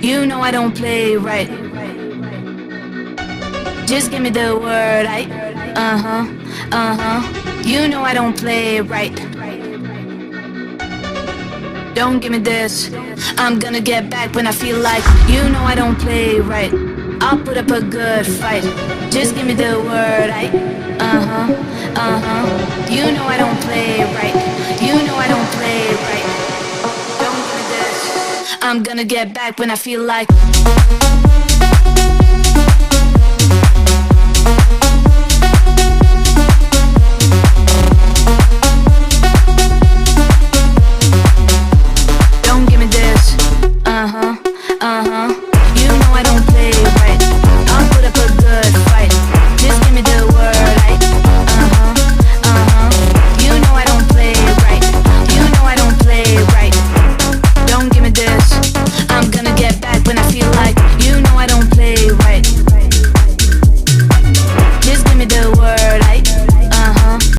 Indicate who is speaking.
Speaker 1: You know I don't play right. Just give me the word, You know I don't play right. Don't give me this. I'm gonna get back when I feel like. You know I don't play right. I'll put up a good fight. Just give me the word, You know I don't play right. You know I don't play right. Don't give me this. I'm gonna get back when I feel like.